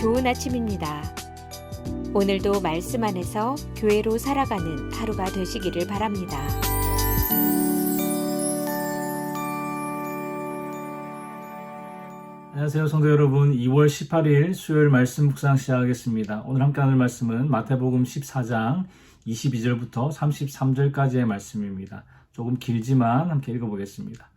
좋은 아침입니다. 오늘도 말씀 안에서 교회로 살아가는 하루가 되시기를 바랍니다. 안녕하세요, 성도 여러분. 2월 18일 수요일 말씀 묵상 시작하겠습니다. 오늘 함께 나눌 말씀은 마태복음 14장 22절부터 33절까지의 말씀입니다. 조금 길지만 함께 읽어보겠습니다.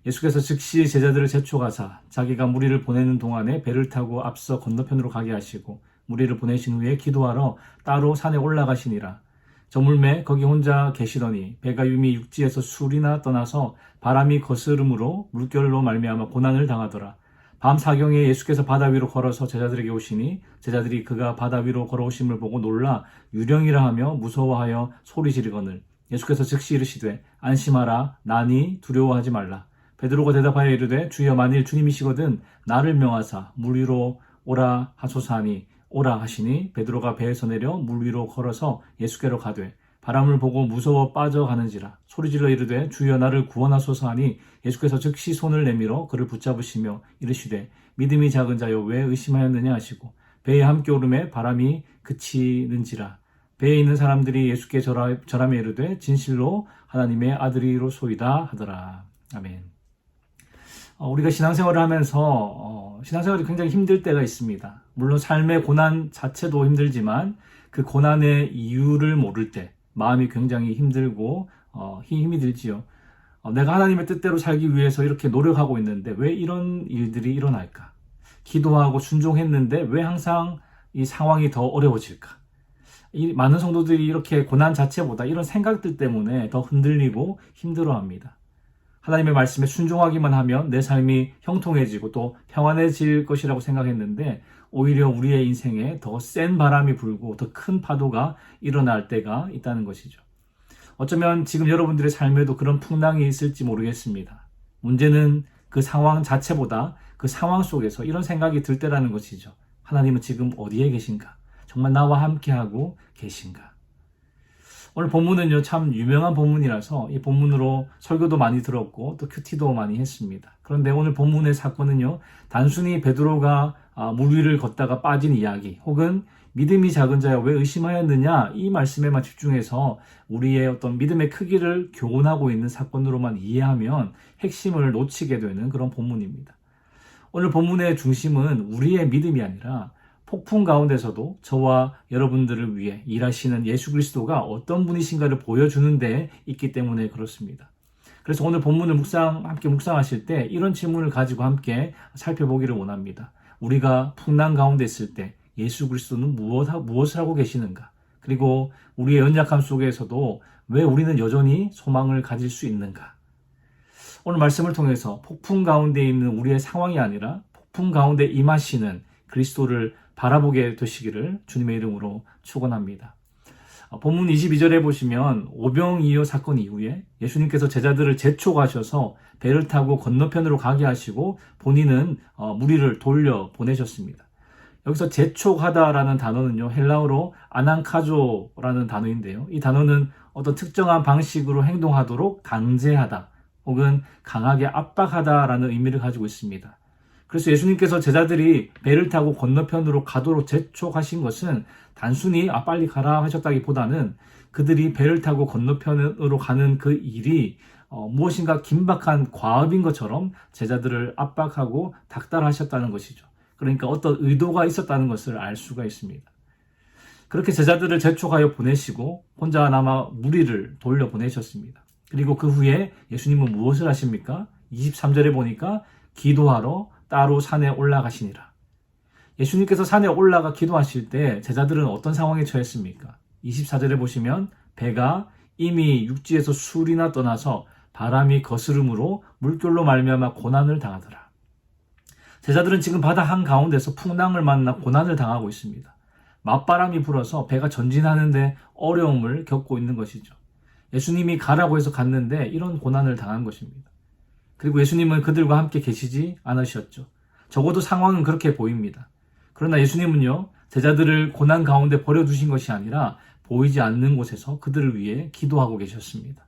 예수께서 즉시 제자들을 재촉하사 자기가 무리를 보내는 동안에 배를 타고 앞서 건너편으로 가게 하시고 무리를 보내신 후에 기도하러 따로 산에 올라가시니라. 저물매 거기 혼자 계시더니 배가 이미 육지에서 술이나 떠나서 바람이 거스름으로 물결로 말미암아 고난을 당하더라. 밤 사경에 예수께서 바다 위로 걸어서 제자들에게 오시니 제자들이 그가 바다 위로 걸어오심을 보고 놀라 유령이라 하며 무서워하여 소리 지르거늘 예수께서 즉시 이르시되 안심하라 나니 두려워하지 말라. 베드로가 대답하여 이르되 주여 만일 주님이시거든 나를 명하사 물 위로 오라 하소서 하니 오라 하시니 베드로가 배에서 내려 물 위로 걸어서 예수께로 가되 바람을 보고 무서워 빠져가는지라 소리질러 이르되 주여 나를 구원하소서 하니 예수께서 즉시 손을 내밀어 그를 붙잡으시며 이르시되 믿음이 작은 자여 왜 의심하였느냐 하시고 배에 함께 오름에 바람이 그치는지라. 배에 있는 사람들이 예수께 절하며 이르되 진실로 하나님의 아들이로소이다 하더라. 아멘. 우리가 신앙생활을 하면서 신앙생활이 굉장히 힘들 때가 있습니다. 물론 삶의 고난 자체도 힘들지만 그 고난의 이유를 모를 때 마음이 굉장히 힘들고 힘이 들지요. 내가 하나님의 뜻대로 살기 위해서 이렇게 노력하고 있는데 왜 이런 일들이 일어날까? 기도하고 순종했는데 왜 항상 이 상황이 더 어려워질까? 이 많은 성도들이 이렇게 고난 자체보다 이런 생각들 때문에 더 흔들리고 힘들어합니다. 하나님의 말씀에 순종하기만 하면 내 삶이 형통해지고 또 평안해질 것이라고 생각했는데 오히려 우리의 인생에 더 센 바람이 불고 더 큰 파도가 일어날 때가 있다는 것이죠. 어쩌면 지금 여러분들의 삶에도 그런 풍랑이 있을지 모르겠습니다. 문제는 그 상황 자체보다 그 상황 속에서 이런 생각이 들 때라는 것이죠. 하나님은 지금 어디에 계신가? 정말 나와 함께하고 계신가? 오늘 본문은요, 참 유명한 본문이라서 이 본문으로 설교도 많이 들었고 또 큐티도 많이 했습니다. 그런데 오늘 본문의 사건은요, 단순히 베드로가 물 위를 걷다가 빠진 이야기 혹은 믿음이 작은 자여 왜 의심하였느냐 이 말씀에만 집중해서 우리의 어떤 믿음의 크기를 교훈하고 있는 사건으로만 이해하면 핵심을 놓치게 되는 그런 본문입니다. 오늘 본문의 중심은 우리의 믿음이 아니라 폭풍 가운데서도 저와 여러분들을 위해 일하시는 예수 그리스도가 어떤 분이신가를 보여주는 데 있기 때문에 그렇습니다. 그래서 오늘 본문을 함께 묵상하실 때 이런 질문을 가지고 함께 살펴보기를 원합니다. 우리가 풍랑 가운데 있을 때 예수 그리스도는 무엇을 하고 계시는가? 그리고 우리의 연약함 속에서도 왜 우리는 여전히 소망을 가질 수 있는가? 오늘 말씀을 통해서 폭풍 가운데 있는 우리의 상황이 아니라 폭풍 가운데 임하시는 그리스도를 바라보게 되시기를 주님의 이름으로 축원합니다. 본문 22절에 보시면 오병이어 사건 이후에 예수님께서 제자들을 재촉하셔서 배를 타고 건너편으로 가게 하시고 본인은 무리를 돌려 보내셨습니다. 여기서 재촉하다라는 단어는요, 헬라어로 아난카조라는 단어인데요. 이 단어는 어떤 특정한 방식으로 행동하도록 강제하다 혹은 강하게 압박하다라는 의미를 가지고 있습니다. 그래서 예수님께서 제자들이 배를 타고 건너편으로 가도록 재촉하신 것은 단순히 빨리 가라 하셨다기보다는 그들이 배를 타고 건너편으로 가는 그 일이 무엇인가 긴박한 과업인 것처럼 제자들을 압박하고 닥달하셨다는 것이죠. 그러니까 어떤 의도가 있었다는 것을 알 수가 있습니다. 그렇게 제자들을 재촉하여 보내시고 혼자 남아 무리를 돌려보내셨습니다. 그리고 그 후에 예수님은 무엇을 하십니까? 23절에 보니까 기도하러 따로 산에 올라가시니라. 예수님께서 산에 올라가 기도하실 때 제자들은 어떤 상황에 처했습니까? 24절에 보시면 배가 이미 육지에서 술이나 떠나서 바람이 거스름으로 물결로 말미암아 고난을 당하더라. 제자들은 지금 바다 한가운데서 풍랑을 만나 고난을 당하고 있습니다. 맞바람이 불어서 배가 전진하는데 어려움을 겪고 있는 것이죠. 예수님이 가라고 해서 갔는데 이런 고난을 당한 것입니다. 그리고 예수님은 그들과 함께 계시지 않으셨죠. 적어도 상황은 그렇게 보입니다. 그러나 예수님은요, 제자들을 고난 가운데 버려두신 것이 아니라 보이지 않는 곳에서 그들을 위해 기도하고 계셨습니다.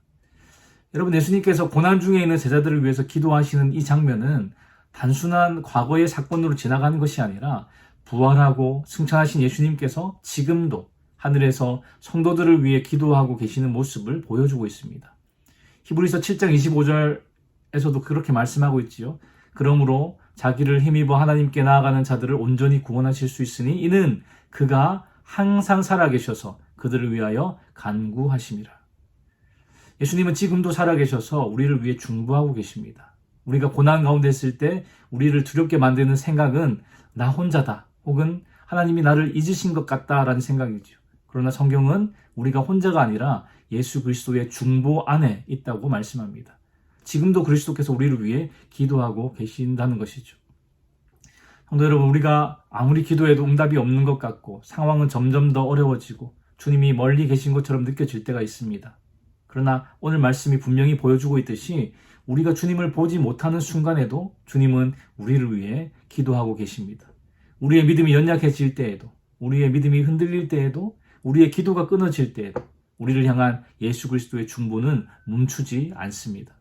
여러분, 예수님께서 고난 중에 있는 제자들을 위해서 기도하시는 이 장면은 단순한 과거의 사건으로 지나가는 것이 아니라 부활하고 승천하신 예수님께서 지금도 하늘에서 성도들을 위해 기도하고 계시는 모습을 보여주고 있습니다. 히브리서 7장 25절에서도 그렇게 말씀하고 있지요. 그러므로 자기를 힘입어 하나님께 나아가는 자들을 온전히 구원하실 수 있으니 이는 그가 항상 살아계셔서 그들을 위하여 간구하심이라. 예수님은 지금도 살아계셔서 우리를 위해 중보하고 계십니다. 우리가 고난 가운데 있을 때 우리를 두렵게 만드는 생각은 나 혼자다 혹은 하나님이 나를 잊으신 것 같다라는 생각이죠. 그러나 성경은 우리가 혼자가 아니라 예수 그리스도의 중보 안에 있다고 말씀합니다. 지금도 그리스도께서 우리를 위해 기도하고 계신다는 것이죠. 성도 여러분, 우리가 아무리 기도해도 응답이 없는 것 같고 상황은 점점 더 어려워지고 주님이 멀리 계신 것처럼 느껴질 때가 있습니다. 그러나 오늘 말씀이 분명히 보여주고 있듯이 우리가 주님을 보지 못하는 순간에도 주님은 우리를 위해 기도하고 계십니다. 우리의 믿음이 연약해질 때에도, 우리의 믿음이 흔들릴 때에도, 우리의 기도가 끊어질 때에도 우리를 향한 예수 그리스도의 중보는 멈추지 않습니다.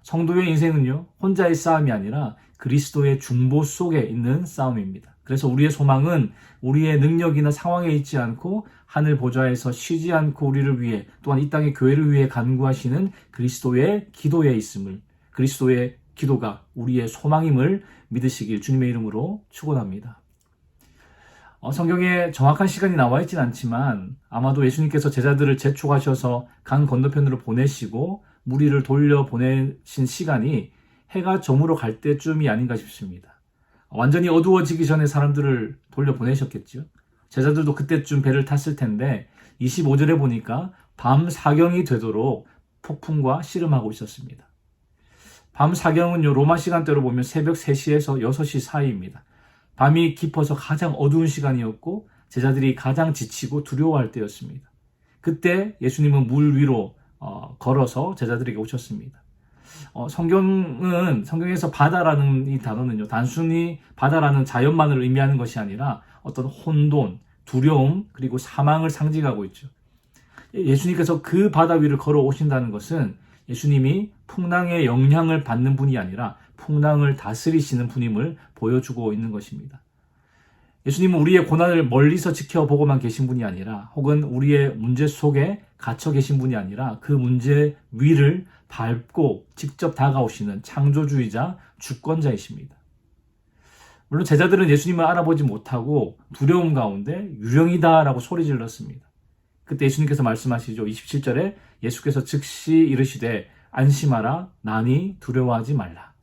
성도의 인생은요, 혼자의 싸움이 아니라 그리스도의 중보 속에 있는 싸움입니다. 그래서 우리의 소망은 우리의 능력이나 상황에 있지 않고 하늘 보좌에서 쉬지 않고 우리를 위해 또한 이 땅의 교회를 위해 간구하시는 그리스도의 기도에 있음을, 그리스도의 기도가 우리의 소망임을 믿으시길 주님의 이름으로 축원합니다. 성경에 정확한 시간이 나와 있진 않지만 아마도 예수님께서 제자들을 재촉하셔서 강 건너편으로 보내시고 무리를 돌려보내신 시간이 해가 저물어 갈 때쯤이 아닌가 싶습니다. 완전히 어두워지기 전에 사람들을 돌려보내셨겠죠. 제자들도 그때쯤 배를 탔을 텐데 25절에 보니까 밤 사경이 되도록 폭풍과 씨름하고 있었습니다. 밤 사경은요, 로마 시간대로 보면 새벽 3시에서 6시 사이입니다. 밤이 깊어서 가장 어두운 시간이었고 제자들이 가장 지치고 두려워할 때였습니다. 그때 예수님은 물 위로 걸어서 제자들에게 오셨습니다. 성경에서 바다라는 이 단어는요, 단순히 바다라는 자연만을 의미하는 것이 아니라 어떤 혼돈, 두려움, 그리고 사망을 상징하고 있죠. 예수님께서 그 바다 위를 걸어 오신다는 것은 예수님이 풍랑의 영향을 받는 분이 아니라 풍랑을 다스리시는 분임을 보여주고 있는 것입니다. 예수님은 우리의 고난을 멀리서 지켜보고만 계신 분이 아니라 혹은 우리의 문제 속에 갇혀 계신 분이 아니라 그 문제 위를 밟고 직접 다가오시는 창조주이자 주권자이십니다. 물론 제자들은 예수님을 알아보지 못하고 두려움 가운데 유령이다라고 소리 질렀습니다. 그때 예수님께서 말씀하시죠. 27절에 예수께서 즉시 이르시되 안심하라 나니 두려워하지 말라.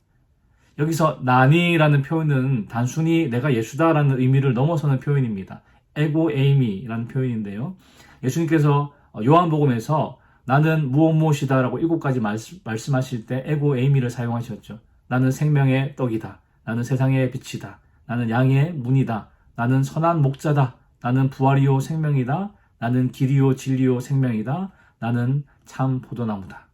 여기서 나니라는 표현은 단순히 내가 예수다라는 의미를 넘어서는 표현입니다. 에고 에이미라는 표현인데요. 예수님께서 요한복음에서 나는 무엇무엇이다라고 7가지 말씀하실 때 에고 에이미를 사용하셨죠. 나는 생명의 떡이다. 나는 세상의 빛이다. 나는 양의 문이다. 나는 선한 목자다. 나는 부활이요 생명이다. 나는 길이요 진리요 생명이다. 나는 참 포도나무다.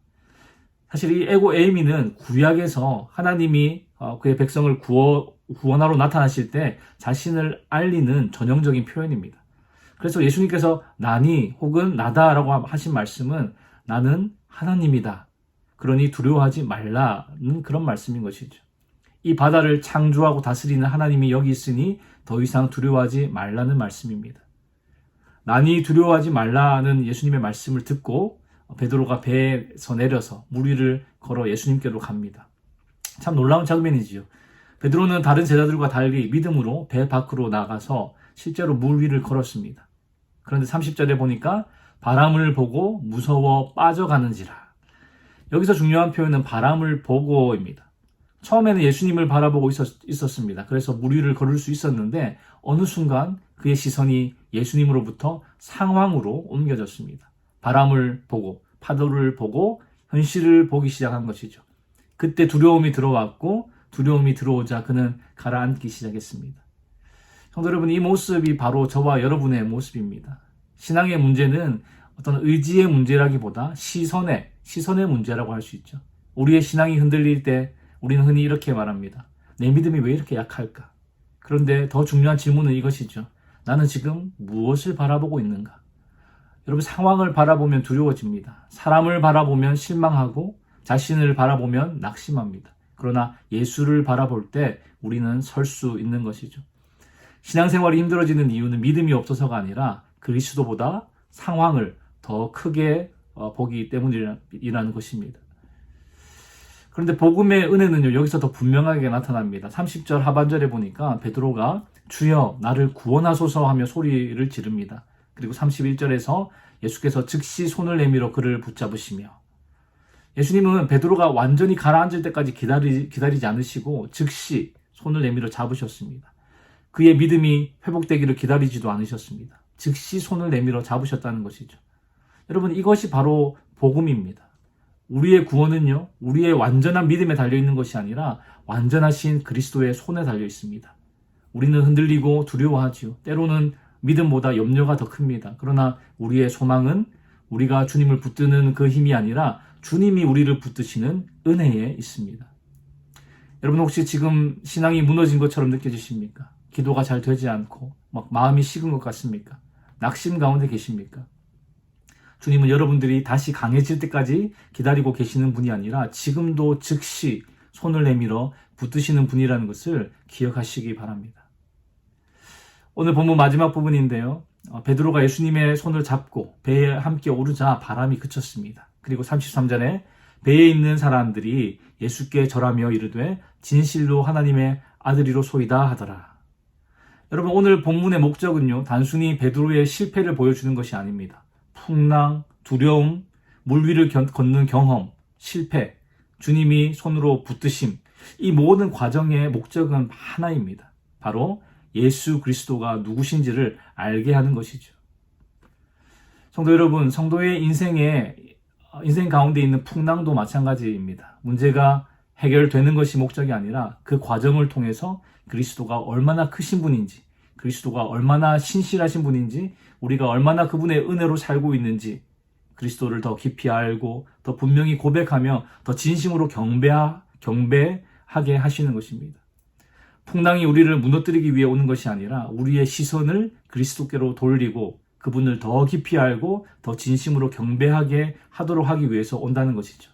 사실 이 에고 에이미는 구약에서 하나님이 그의 백성을 구원하러 나타나실 때 자신을 알리는 전형적인 표현입니다. 그래서 예수님께서 나니 혹은 나다라고 하신 말씀은 나는 하나님이다. 그러니 두려워하지 말라는 그런 말씀인 것이죠. 이 바다를 창조하고 다스리는 하나님이 여기 있으니 더 이상 두려워하지 말라는 말씀입니다. 나니 두려워하지 말라는 예수님의 말씀을 듣고 베드로가 배에서 내려서 물 위를 걸어 예수님께로 갑니다. 참 놀라운 장면이지요. 베드로는 다른 제자들과 달리 믿음으로 배 밖으로 나가서 실제로 물 위를 걸었습니다. 그런데 30절에 보니까 바람을 보고 무서워 빠져가는지라. 여기서 중요한 표현은 바람을 보고입니다. 처음에는 예수님을 바라보고 있었습니다. 그래서 물 위를 걸을 수 있었는데 어느 순간 그의 시선이 예수님으로부터 상황으로 옮겨졌습니다. 바람을 보고 파도를 보고 현실을 보기 시작한 것이죠. 그때 두려움이 들어왔고 두려움이 들어오자 그는 가라앉기 시작했습니다. 성도 여러분, 이 모습이 바로 저와 여러분의 모습입니다. 신앙의 문제는 어떤 의지의 문제라기보다 시선의 문제라고 할 수 있죠. 우리의 신앙이 흔들릴 때 우리는 흔히 이렇게 말합니다. 내 믿음이 왜 이렇게 약할까? 그런데 더 중요한 질문은 이것이죠. 나는 지금 무엇을 바라보고 있는가? 여러분, 상황을 바라보면 두려워집니다. 사람을 바라보면 실망하고 자신을 바라보면 낙심합니다. 그러나 예수를 바라볼 때 우리는 설 수 있는 것이죠. 신앙생활이 힘들어지는 이유는 믿음이 없어서가 아니라 그리스도보다 상황을 더 크게 보기 때문이라는 것입니다. 그런데 복음의 은혜는요, 여기서 더 분명하게 나타납니다. 30절 하반절에 보니까 베드로가 주여 나를 구원하소서 하며 소리를 지릅니다. 그리고 31절에서 예수께서 즉시 손을 내밀어 그를 붙잡으시며, 예수님은 베드로가 완전히 가라앉을 때까지 기다리지 않으시고 즉시 손을 내밀어 잡으셨습니다. 그의 믿음이 회복되기를 기다리지도 않으셨습니다. 즉시 손을 내밀어 잡으셨다는 것이죠. 여러분, 이것이 바로 복음입니다. 우리의 구원은요, 우리의 완전한 믿음에 달려있는 것이 아니라 완전하신 그리스도의 손에 달려 있습니다. 우리는 흔들리고 두려워하지요. 때로는 믿음보다 염려가 더 큽니다. 그러나 우리의 소망은 우리가 주님을 붙드는 그 힘이 아니라 주님이 우리를 붙드시는 은혜에 있습니다. 여러분, 혹시 지금 신앙이 무너진 것처럼 느껴지십니까? 기도가 잘 되지 않고 막 마음이 식은 것 같습니까? 낙심 가운데 계십니까? 주님은 여러분들이 다시 강해질 때까지 기다리고 계시는 분이 아니라 지금도 즉시 손을 내밀어 붙드시는 분이라는 것을 기억하시기 바랍니다. 오늘 본문 마지막 부분인데요. 베드로가 예수님의 손을 잡고 배에 함께 오르자 바람이 그쳤습니다. 그리고 33절에 배에 있는 사람들이 예수께 절하며 이르되 진실로 하나님의 아들이로소이다 하더라. 여러분, 오늘 본문의 목적은요, 단순히 베드로의 실패를 보여주는 것이 아닙니다. 풍랑, 두려움, 물 위를 걷는 경험, 실패, 주님이 손으로 붙드심, 이 모든 과정의 목적은 하나입니다. 바로 예수 그리스도가 누구신지를 알게 하는 것이죠. 성도 여러분, 성도의 인생 가운데 있는 풍랑도 마찬가지입니다. 문제가 해결되는 것이 목적이 아니라 그 과정을 통해서 그리스도가 얼마나 크신 분인지, 그리스도가 얼마나 신실하신 분인지, 우리가 얼마나 그분의 은혜로 살고 있는지 그리스도를 더 깊이 알고 더 분명히 고백하며 더 진심으로 경배하게 하시는 것입니다. 풍랑이 우리를 무너뜨리기 위해 오는 것이 아니라 우리의 시선을 그리스도께로 돌리고 그분을 더 깊이 알고 더 진심으로 경배하게 하도록 하기 위해서 온다는 것이죠.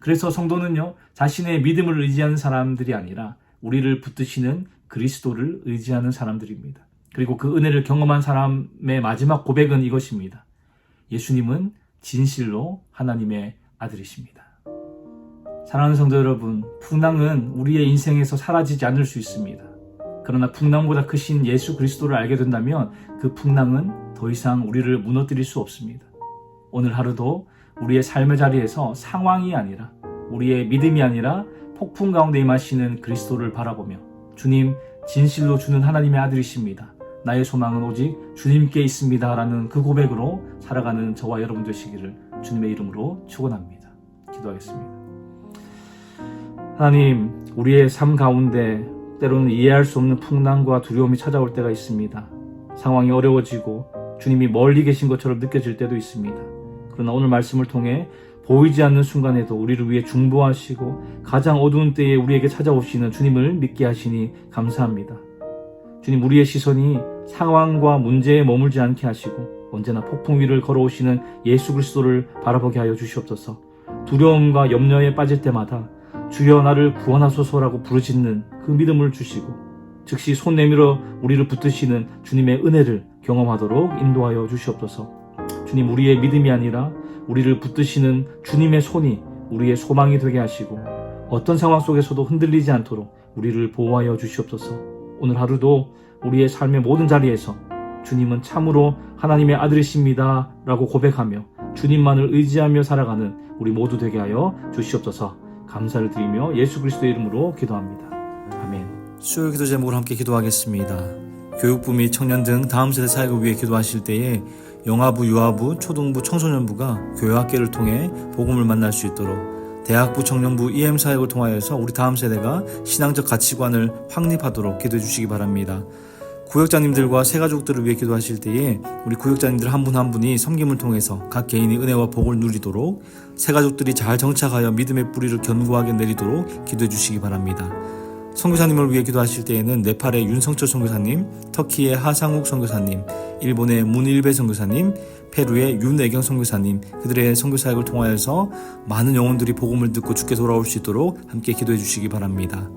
그래서 성도는요, 자신의 믿음을 의지하는 사람들이 아니라 우리를 붙드시는 그리스도를 의지하는 사람들입니다. 그리고 그 은혜를 경험한 사람의 마지막 고백은 이것입니다. 예수님은 진실로 하나님의 아들이십니다. 사랑하는 성도 여러분, 풍랑은 우리의 인생에서 사라지지 않을 수 있습니다. 그러나 풍랑보다 크신 예수 그리스도를 알게 된다면 그 풍랑은 더 이상 우리를 무너뜨릴 수 없습니다. 오늘 하루도 우리의 삶의 자리에서 상황이 아니라, 우리의 믿음이 아니라 폭풍 가운데 임하시는 그리스도를 바라보며 주님, 진실로 주는 하나님의 아들이십니다. 나의 소망은 오직 주님께 있습니다. 라는 그 고백으로 살아가는 저와 여러분 되시기를 주님의 이름으로 축원합니다. 기도하겠습니다. 하나님, 우리의 삶 가운데 때로는 이해할 수 없는 풍랑과 두려움이 찾아올 때가 있습니다. 상황이 어려워지고 주님이 멀리 계신 것처럼 느껴질 때도 있습니다. 그러나 오늘 말씀을 통해 보이지 않는 순간에도 우리를 위해 중보하시고 가장 어두운 때에 우리에게 찾아오시는 주님을 믿게 하시니 감사합니다. 주님, 우리의 시선이 상황과 문제에 머물지 않게 하시고 언제나 폭풍 위를 걸어오시는 예수 그리스도를 바라보게 하여 주시옵소서. 두려움과 염려에 빠질 때마다 주여 나를 구원하소서라고 부르짖는 그 믿음을 주시고 즉시 손 내밀어 우리를 붙드시는 주님의 은혜를 경험하도록 인도하여 주시옵소서. 주님, 우리의 믿음이 아니라 우리를 붙드시는 주님의 손이 우리의 소망이 되게 하시고 어떤 상황 속에서도 흔들리지 않도록 우리를 보호하여 주시옵소서. 오늘 하루도 우리의 삶의 모든 자리에서 주님은 참으로 하나님의 아들이십니다 라고 고백하며 주님만을 의지하며 살아가는 우리 모두 되게 하여 주시옵소서. 감사를 드리며 예수 그리스도의 이름으로 기도합니다. 아멘. 수요일 기도 제목으로 함께 기도하겠습니다. 교육부 및 청년 등 다음 세대 사역을 위해 기도하실 때에 영아부, 유아부, 초등부, 청소년부가 교회학교를 통해 복음을 만날 수 있도록 대학부, 청년부, EM 사역을 통하여서 우리 다음 세대가 신앙적 가치관을 확립하도록 기도해 주시기 바랍니다. 구역장님들과 새가족들을 위해 기도하실 때에 우리 구역장님들 한 분 한 분이 섬김을 통해서 각 개인이 은혜와 복을 누리도록 새가족들이 잘 정착하여 믿음의 뿌리를 견고하게 내리도록 기도해 주시기 바랍니다. 선교사님을 위해 기도하실 때에는 네팔의 윤성철 선교사님, 터키의 하상욱 선교사님, 일본의 문일배 선교사님, 페루의 윤애경 선교사님, 그들의 선교사역을 통하여서 많은 영혼들이 복음을 듣고 주께 돌아올 수 있도록 함께 기도해 주시기 바랍니다.